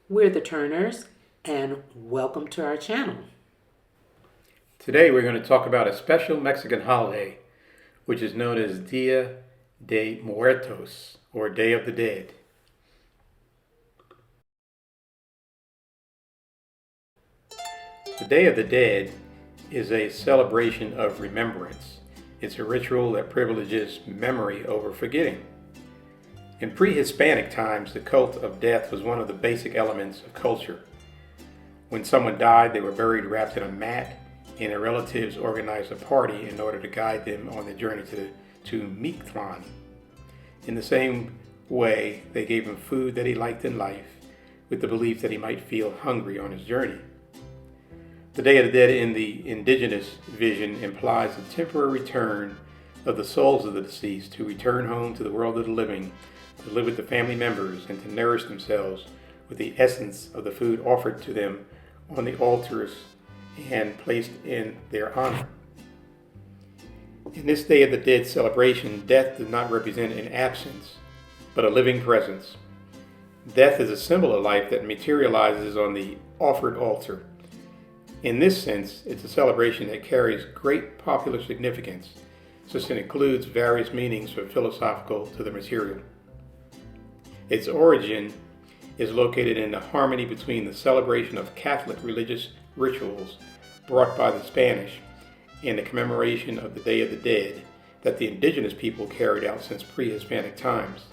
We're the Turners, and welcome to our channel. Today we're going to talk about a special Mexican holiday, which is known as Dia De Muertos, or Day of the Dead. The Day of the Dead is a celebration of remembrance. It's a ritual that privileges memory over forgetting. In pre-Hispanic times, the cult of death was one of the basic elements of culture. When someone died, they were buried wrapped in a mat, and their relatives organized a party in order to guide them on the journey to Mictlan. In the same way, they gave him food that he liked in life, with the belief that he might feel hungry on his journey. The Day of the Dead in the indigenous vision implies the temporary return of the souls of the deceased to return home to the world of the living, to live with the family members, and to nourish themselves with the essence of the food offered to them on the altars and placed in their honor. In this Day of the Dead celebration, death does not represent an absence, but a living presence. Death is a symbol of life that materializes on the offered altar. In this sense, it's a celebration that carries great popular significance, since it includes various meanings from philosophical to the material. Its origin is located in the harmony between the celebration of Catholic religious rituals brought by the Spanish and the commemoration of the Day of the Dead that the indigenous people carried out since pre-Hispanic times.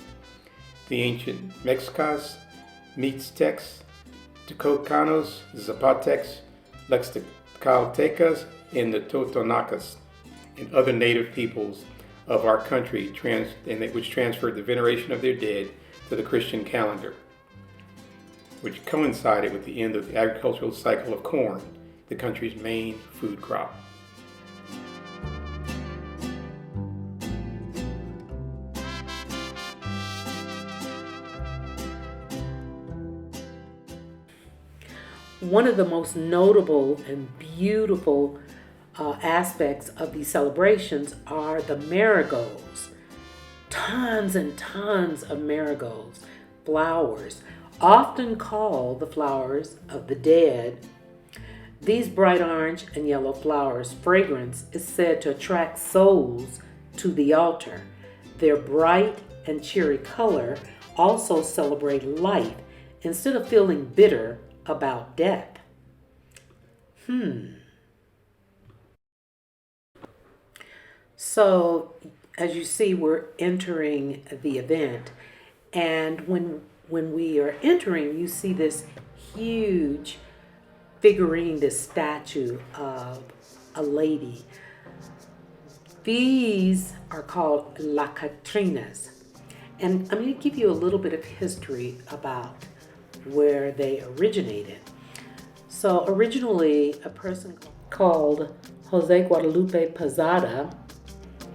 The ancient Mexicas, Mixtecs, Tecocanos, Zapotecs, Lexicaltecas, and the Totonacas, and other native peoples of our country which transferred the veneration of their dead to the Christian calendar, which coincided with the end of the agricultural cycle of corn, the country's main food crop. One of the most notable and beautiful aspects of these celebrations are the marigolds. Tons and tons of marigolds, flowers, often called the flowers of the dead. These bright orange and yellow flowers' fragrance is said to attract souls to the altar. Their bright and cheery color also celebrate life instead of feeling bitter about death. So, as you see, we're entering the event, and when we are entering, you see this huge figurine, this statue of a lady. These are called La Catrinas, and I'm going to give you a little bit of history about where they originated. So originally, a person called Jose Guadalupe Posada,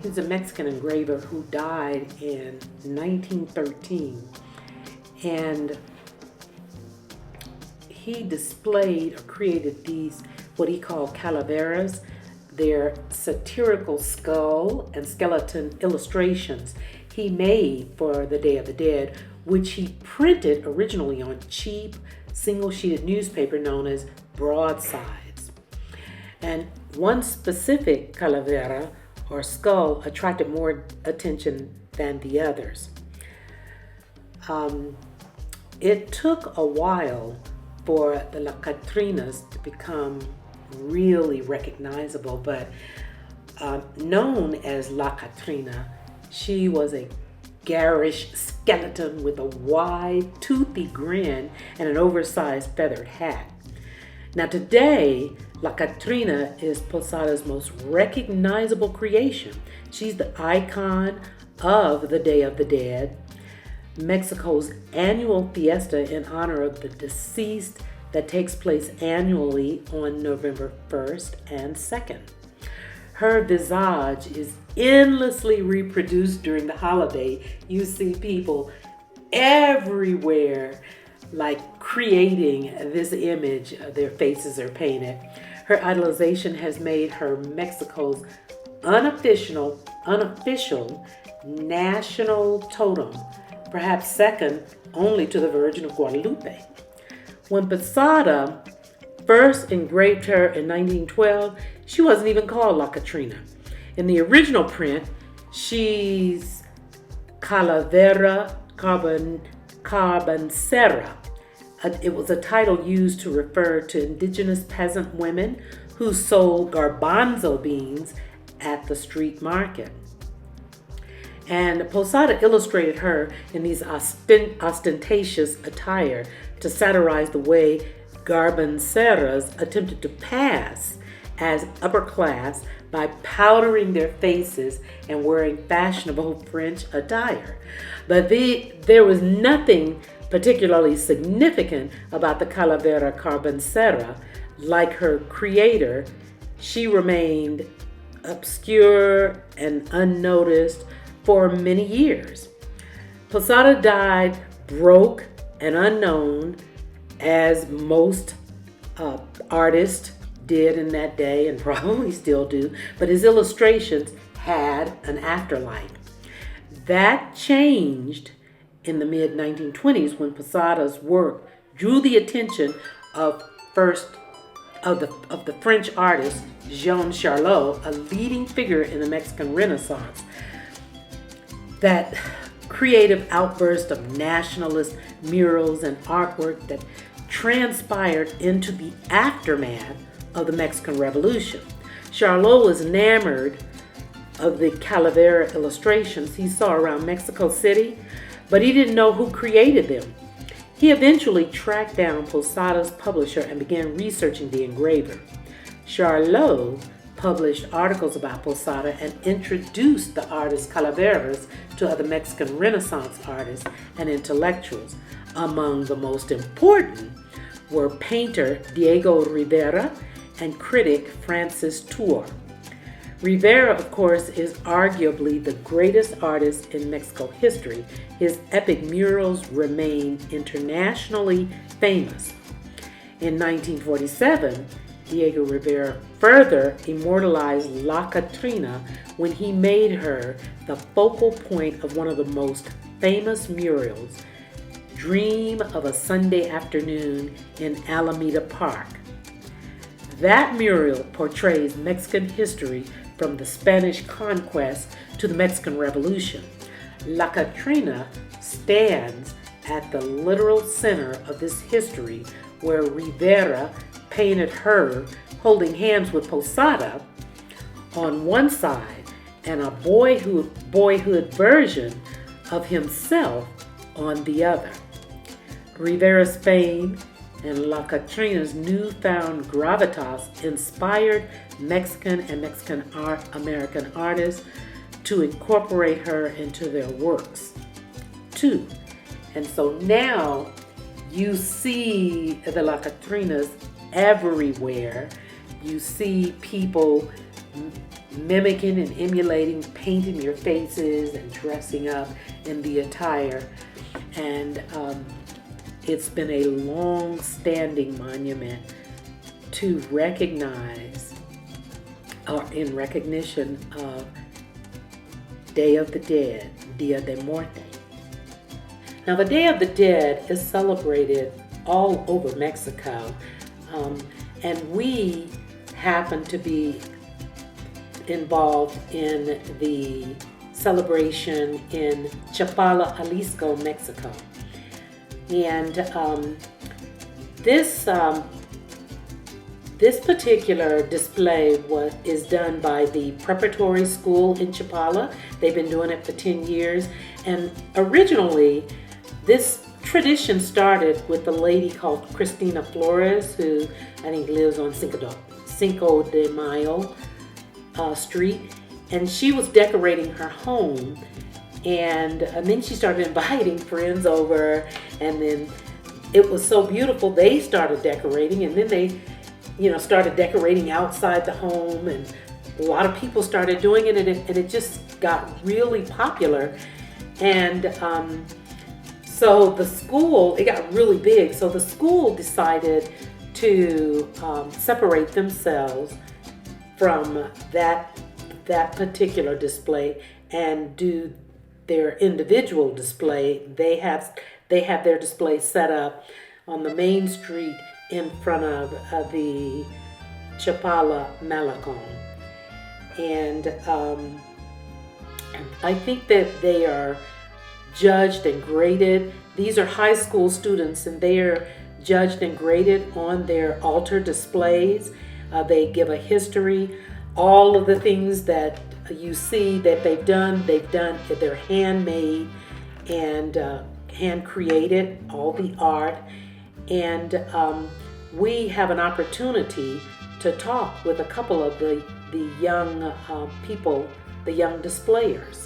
he's a Mexican engraver who died in 1913, and he displayed or created these, what he called calaveras. They're satirical skull and skeleton illustrations he made for the Day of the Dead, which he printed originally on cheap single-sheeted newspaper known as broadsides. And one specific calavera or skull attracted more attention than the others. It took a while for the La Catrinas to become really recognizable, but known as La Catrina, she was a garish skeleton with a wide, toothy grin and an oversized feathered hat. Now today, La Catrina is Posada's most recognizable creation. She's the icon of the Day of the Dead, Mexico's annual fiesta in honor of the deceased that takes place annually on November 1st and 2nd. Her visage is endlessly reproduced during the holiday. You see people everywhere like creating this image. Their faces are painted. Her idolization has made her Mexico's unofficial national totem, perhaps second only to the Virgin of Guadalupe. When Posada first engraved her in 1912, she wasn't even called La Catrina. In the original print, she's Calavera Carboncera. It was a title used to refer to indigenous peasant women who sold garbanzo beans at the street market. And Posada illustrated her in these ostentatious attire to satirize the way garbanceras attempted to pass as upper class by powdering their faces and wearing fashionable French attire. But there was nothing particularly significant about the Calavera Carboncera. Like her creator, she remained obscure and unnoticed for many years. Posada died broke and unknown, as most artists did in that day and probably still do, but his illustrations had an afterlife. That changed in the mid-1920s when Posada's work drew the attention of the French artist Jean Charlot, a leading figure in the Mexican Renaissance. That creative outburst of nationalist murals and artwork that transpired into the aftermath of the Mexican Revolution. Charlot was enamored of the Calavera illustrations he saw around Mexico City, but he didn't know who created them. He eventually tracked down Posada's publisher and began researching the engraver. Charlot published articles about Posada and introduced the artist Calaveras to other Mexican Renaissance artists and intellectuals. Among the most important were painter Diego Rivera and critic Francis Tour. Rivera, of course, is arguably the greatest artist in Mexico history. His epic murals remain internationally famous. In 1947, Diego Rivera further immortalized La Catrina when he made her the focal point of one of the most famous murals, Dream of a Sunday Afternoon in Alameda Park. That mural portrays Mexican history from the Spanish conquest to the Mexican Revolution. La Catrina stands at the literal center of this history, where Rivera painted her holding hands with Posada on one side and a boyhood version of himself on the other. Rivera's fame and La Catrina's newfound gravitas inspired Mexican and Mexican-American artists to incorporate her into their works, too. And so now you see the La Catrinas everywhere. You see people mimicking and emulating, painting your faces and dressing up in the attire. And it's been a long-standing monument to recognize, or in recognition of Day of the Dead, Dia De Muertos. Now, the Day of the Dead is celebrated all over Mexico, and we happen to be involved in the celebration in Chapala, Jalisco, Mexico. And this particular display is done by the Preparatory School in Chapala. They've been doing it for 10 years. And originally, this tradition started with a lady called Cristina Flores, who I think lives on Cinco de Mayo Street. And she was decorating her home. And then she started inviting friends over, and then it was so beautiful they started decorating, and then they started decorating outside the home, and a lot of people started doing it, and it just got really popular. And so the school, it got really big, so the school decided to separate themselves from that particular display and do their individual display. They have their display set up on the main street in front of the Chapala Malecon. And I think that they are judged and graded. These are high school students, and they are judged and graded on their altar displays. They give a history. All of the things that you see that they've done, they're handmade and hand created, all the art. And we have an opportunity to talk with a couple of the young people, the young displayers.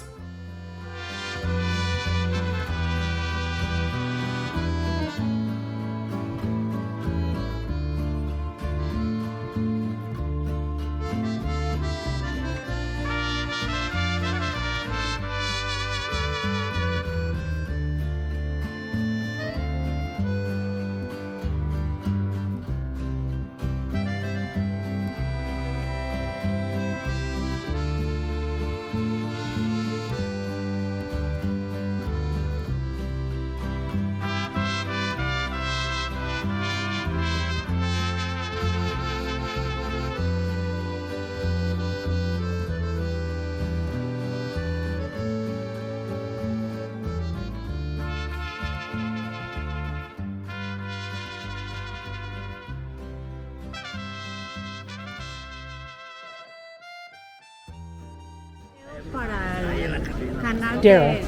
Para el canal de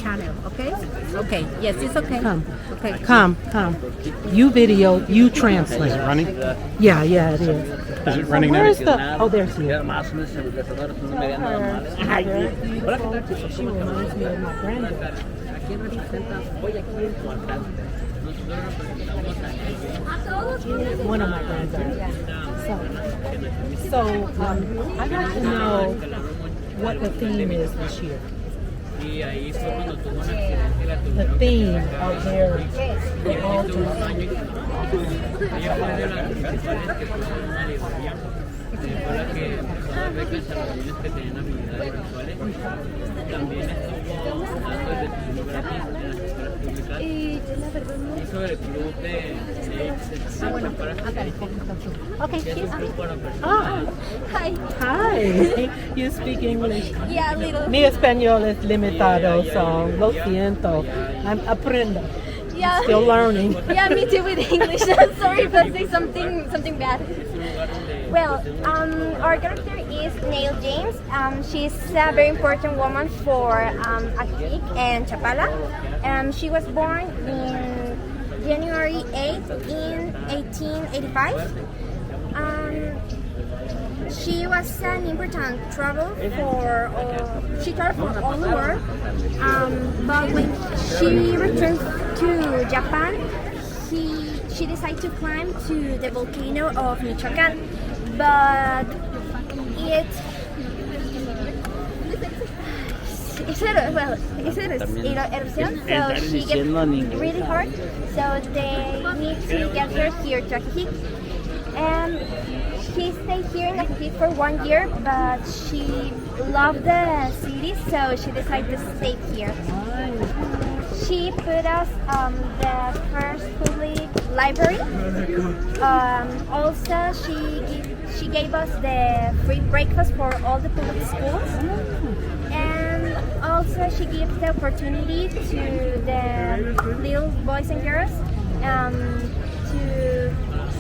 channel, okay? Okay, yes, it's okay. Come. Okay. Come. You video, you translate. Is it running? Yeah, it is. Is it running now? Where's the? Oh, there's you. She reminds me of my granddaughter. One of my granddaughters. So I'd like to know what the theme is this year. The theme of their altar. Okay, Hi. You speak English? Yeah, a little. Mi español es limitado, so lo siento. I'm aprendiendo. Yeah. Still learning. Yeah, me too with English. Sorry if I say something bad. Well, our character is Neil James. She's a very important woman for Ajijic and Chapala. She was born in January 8th in 1885. She was an important travel she traveled for all the world. But when she returned to Japan, she decided to climb to the volcano of Michoacan, but it's an eruption, so she gets really hard. So they need to get her here to Ajijic. And she stayed here in Ajijic for 1 year, but she loved the city, so she decided to stay here. She put us the first public library. Also, she gave us the free breakfast for all the public schools. And also, she gives the opportunity to the little boys and girls to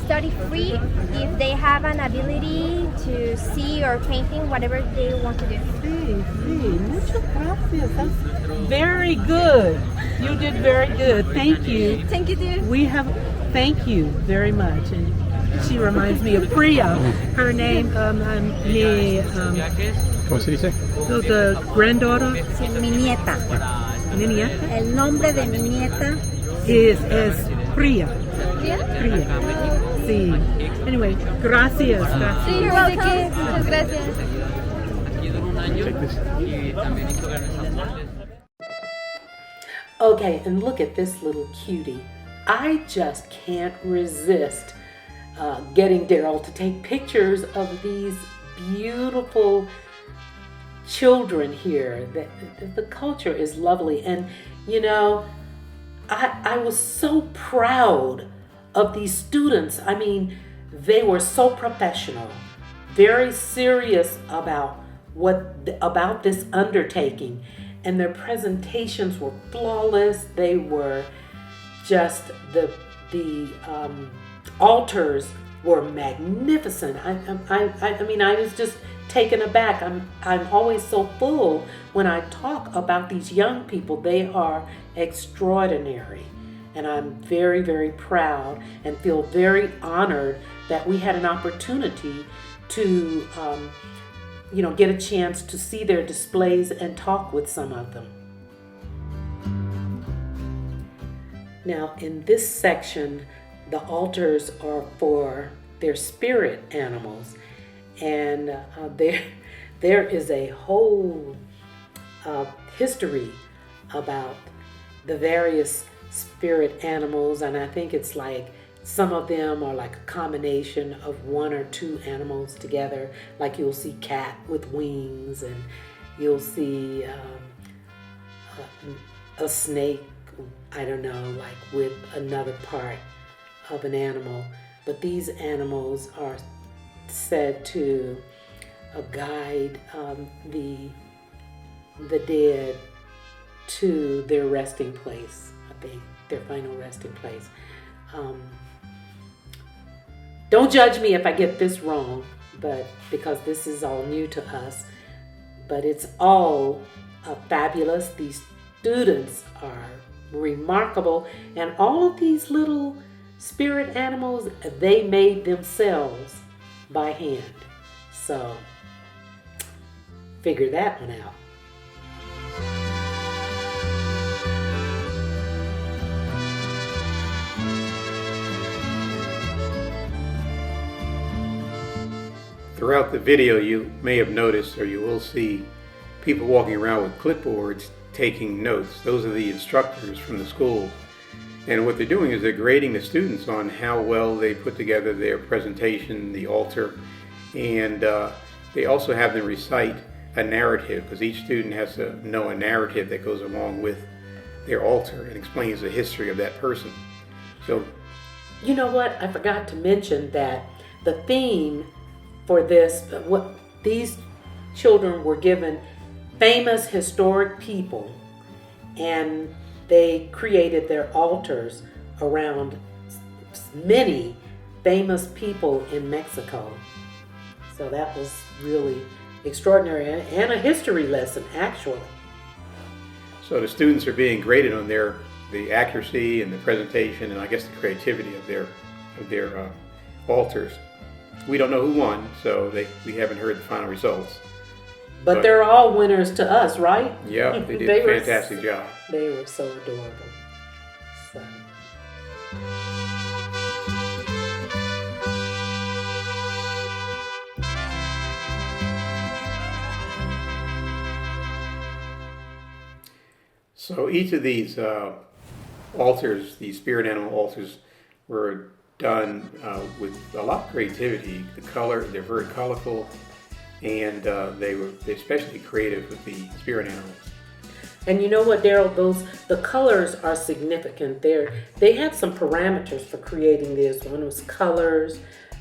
study free if they have an ability to see or painting, whatever they want to do. Muchas gracias. That's very good. You did very good. Thank you. Thank you, dear. Thank you very much. And she reminds me of Priya. Her name, ¿Cómo se dice? the granddaughter. Sí, mi nieta. Mi nieta El nombre de mi nieta is Priya. ¿Priya? Priya. Sí. Anyway, gracias. Sí, you're welcome. Muchas gracias. Take this. Okay, and look at this little cutie. I just can't resist getting Daryl to take pictures of these beautiful children here. The culture is lovely, and you know, I was so proud of these students, I mean, they were so professional, very serious about this undertaking, and their presentations were flawless. They were just the altars were magnificent. I mean, I was just taken aback. I'm always so full when I talk about these young people. They are extraordinary, and I'm very, very proud and feel very honored that we had an opportunity to get a chance to see their displays and talk with some of them. Now, in this section, the altars are for their spirit animals, and there is a whole history about the various spirit animals, and I think it's like some of them are like a combination of one or two animals together. Like you'll see cat with wings, and you'll see a snake, I don't know, like with another part of an animal. But these animals are said to guide the dead to their resting place, I think, their final resting place. Don't judge me if I get this wrong, but because this is all new to us, but it's all fabulous. These students are remarkable, and all of these little spirit animals, they made themselves by hand. So figure that one out. Throughout the video, you may have noticed, or you will see, people walking around with clipboards taking notes. Those are the instructors from the school. And what they're doing is they're grading the students on how well they put together their presentation, the altar, and they also have them recite a narrative, because each student has to know a narrative that goes along with their altar and explains the history of that person. So, you know what? I forgot to mention that the theme for this, what these children were given famous historic people, and they created their altars around many famous people in Mexico. So that was really extraordinary, and a history lesson, actually. So the students are being graded on the accuracy and the presentation, and I guess the creativity of their altars. We don't know who won, so we haven't heard the final results. But they're all winners to us, right? Yeah, they did a fantastic job. They were so adorable. So each of these altars, these spirit animal altars, were done with a lot of creativity. They're very colorful, and they're especially creative with the spirit animals. And you know what, Daryl? The colors are significant. They had some parameters for creating this. One was colors,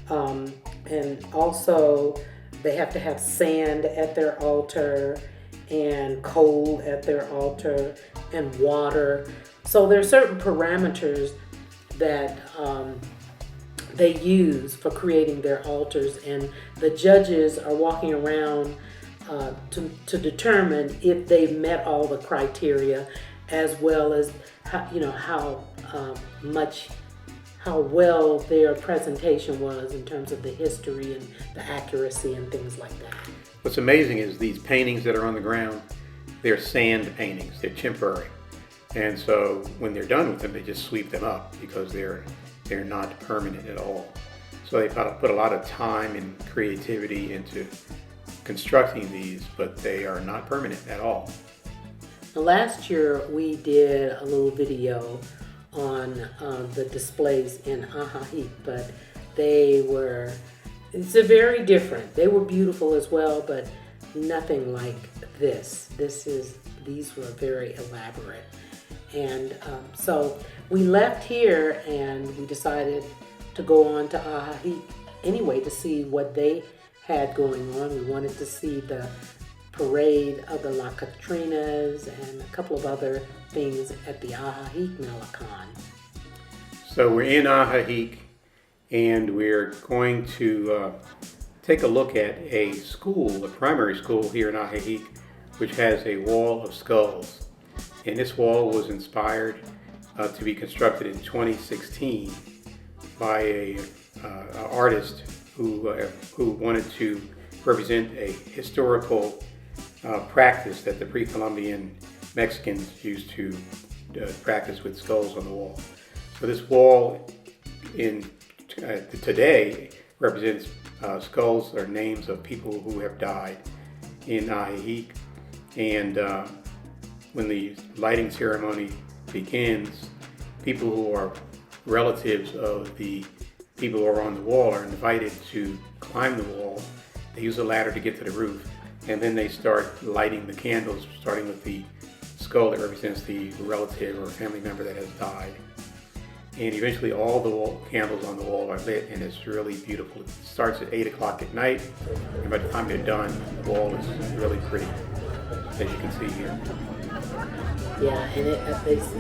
and also they have to have sand at their altar, and coal at their altar, and water. So there are certain parameters that they use for creating their altars, and the judges are walking around to determine if they met all the criteria, as well as how well their presentation was in terms of the history and the accuracy and things like that. What's amazing is these paintings that are on the ground, they're sand paintings, they're temporary. And so when they're done with them, they just sweep them up because they're not permanent at all. So they put a lot of time and creativity into constructing these, but they are not permanent at all. Last year we did a little video on the displays in Ajajic, but it's very different. They were beautiful as well, but nothing like this. These were very elaborate. And so we left here and we decided to go on to Ahahik anyway to see what they had going on. We wanted to see the parade of the La Catrinas and a couple of other things at the Ahahik Malacan. So we're in Ahahik, and we're going to take a look at a school, a primary school here in Ahahik, which has a wall of skulls. And this wall was inspired to be constructed in 2016 by an artist who wanted to represent a historical practice that the pre-Columbian Mexicans used to practice with skulls on the wall. So this wall today represents skulls or names of people who have died in Ahahik. And when the lighting ceremony begins, people who are relatives of the people who are on the wall are invited to climb the wall. They use a ladder to get to the roof, and then they start lighting the candles, starting with the skull that represents the relative or family member that has died. And eventually all the candles on the wall are lit, and it's really beautiful. It starts at 8 o'clock at night, and by the time they're done, the wall is really pretty, as you can see here. Yeah, and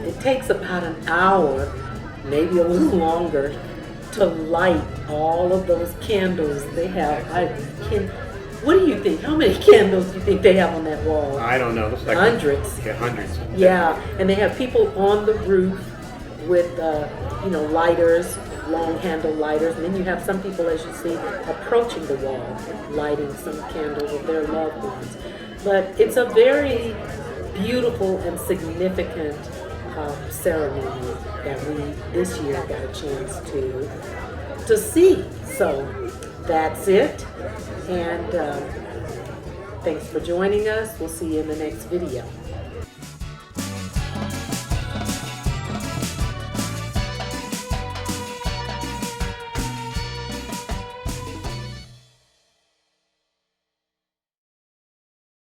it takes about an hour, maybe a little longer, to light all of those candles they have. What do you think? How many candles do you think they have on that wall? I don't know. Looks like hundreds. Yeah, hundreds. Yeah, and they have people on the roof with lighters, long handle lighters, and then you have some people, as you see, approaching the wall, lighting some candles of their loved ones. But it's a very beautiful and significant ceremony that we this year got a chance to see. So that's it, and thanks for joining us. We'll see you in the next video.